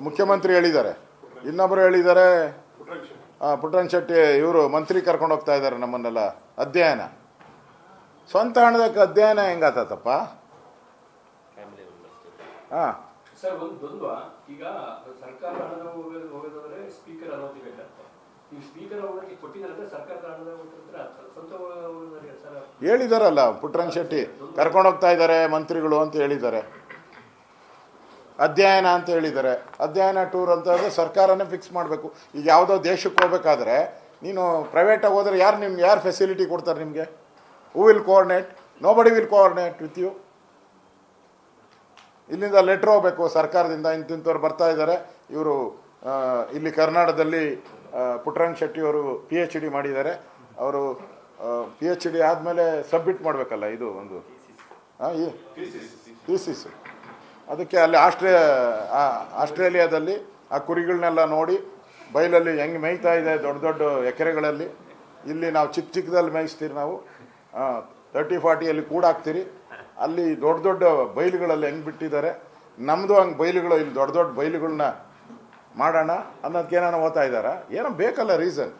ಮುಖ್ಯಮಂತ್ರಿ ಹೇಳಿದ್ದಾರೆ, ಇನ್ನೊಬ್ಬರು ಹೇಳಿದ್ದಾರೆ, ಪುಟ್ಟರಂಗ ಶೆಟ್ಟಿ ಇವರು ಮಂತ್ರಿ ಕರ್ಕೊಂಡು ಹೋಗ್ತಾ ಇದ್ದಾರೆ ನಮ್ಮನ್ನೆಲ್ಲ ಅಧ್ಯಯನ. ಸ್ವಂತ ಹಣದಕ್ಕೆ ಅಧ್ಯಯನ ಹೆಂಗಾತಪ್ಪ? ಹಾಂ ಸರ್, ಒಂದು ದ್ವಂದ್ವ. ಈಗ ಸರ್ಕಾರ ಹಣದ ಹೋಗೋದಾದ್ರೆ ಸ್ಪೀಕರ್ ಅನುಮತಿ ಬೇಕಂತೆ. ನೀವು ಸ್ಪೀಕರ್ ಅವರಿಗೆ ಕೊಟ್ಟಿದ್ದಾರೆ, ಸರ್ಕಾರದ ಹಣದ ಸ್ವಂತ ಹೇಳಿದಾರಲ್ಲ. ಪುಟ್ಟರಂಗ ಶೆಟ್ಟಿ ಕರ್ಕೊಂಡು ಹೋಗ್ತಾ ಇದ್ದಾರೆ ಮಂತ್ರಿಗಳು ಅಂತ ಹೇಳಿದ್ದಾರೆ, ಅಧ್ಯಯನ ಅಂತ ಹೇಳಿದ್ದಾರೆ. ಅಧ್ಯಯನ ಟೂರ್ ಅಂತ ಹೇಳಿದ್ರೆ ಸರ್ಕಾರನೇ ಫಿಕ್ಸ್ ಮಾಡಬೇಕು. ಈಗ ಯಾವುದೋ ದೇಶಕ್ಕೆ ಹೋಗ್ಬೇಕಾದ್ರೆ ನೀನು ಪ್ರೈವೇಟಾಗಿ ಹೋದ್ರೆ ಯಾರು ಫೆಸಿಲಿಟಿ ಕೊಡ್ತಾರೆ ನಿಮಗೆ? Who will coordinate? Nobody will coordinate with you. ಇಲ್ಲಿಂದ ಲೆಟ್ರ್ ಹೋಗಬೇಕು ಸರ್ಕಾರದಿಂದ, ಇಂತಿಂಥವ್ರು ಬರ್ತಾ ಇದ್ದಾರೆ, ಇವರು ಇಲ್ಲಿ ಕರ್ನಾಟಕದಲ್ಲಿ ಪುಟ್ಟರಂಗ ಶೆಟ್ಟಿ ಅವರು PhD ಮಾಡಿದ್ದಾರೆ, ಅವರು PhD ಆದಮೇಲೆ ಸಬ್ಮಿಟ್ ಮಾಡಬೇಕಲ್ಲ, ಇದು ಒಂದು ಥೀಸಿಸ್. ಅದಕ್ಕೆ ಅಲ್ಲಿ ಆಸ್ಟ್ರೇಲಿಯಾದಲ್ಲಿ ಆ ಕುರಿಗಳನ್ನೆಲ್ಲ ನೋಡಿ ಬೈಲಲ್ಲಿ ಹೆಂಗೆ ಮೇಯ್ತಾ ಇದೆ ದೊಡ್ಡ ದೊಡ್ಡ ಎಕರೆಗಳಲ್ಲಿ. ಇಲ್ಲಿ ನಾವು ಚಿಕ್ಕದಲ್ಲಿ ಮೇಯಿಸ್ತೀರಿ, ನಾವು 30-40 ಕೂಡಾಕ್ತೀರಿ. ಅಲ್ಲಿ ದೊಡ್ಡ ದೊಡ್ಡ ಬೈಲುಗಳಲ್ಲಿ ಹೆಂಗೆ ಬಿಟ್ಟಿದ್ದಾರೆ, ನಮ್ಮದು ಹಂಗೆ ಬೈಲುಗಳು, ಇಲ್ಲಿ ದೊಡ್ಡ ದೊಡ್ಡ ಬೈಲುಗಳನ್ನ ಮಾಡೋಣ ಅನ್ನೋದಕ್ಕೆ ಏನಾನ ಓದ್ತಾ ಇದ್ದಾರಾ? ಏನೋ ಬೇಕಲ್ಲ ರೀಸನ್.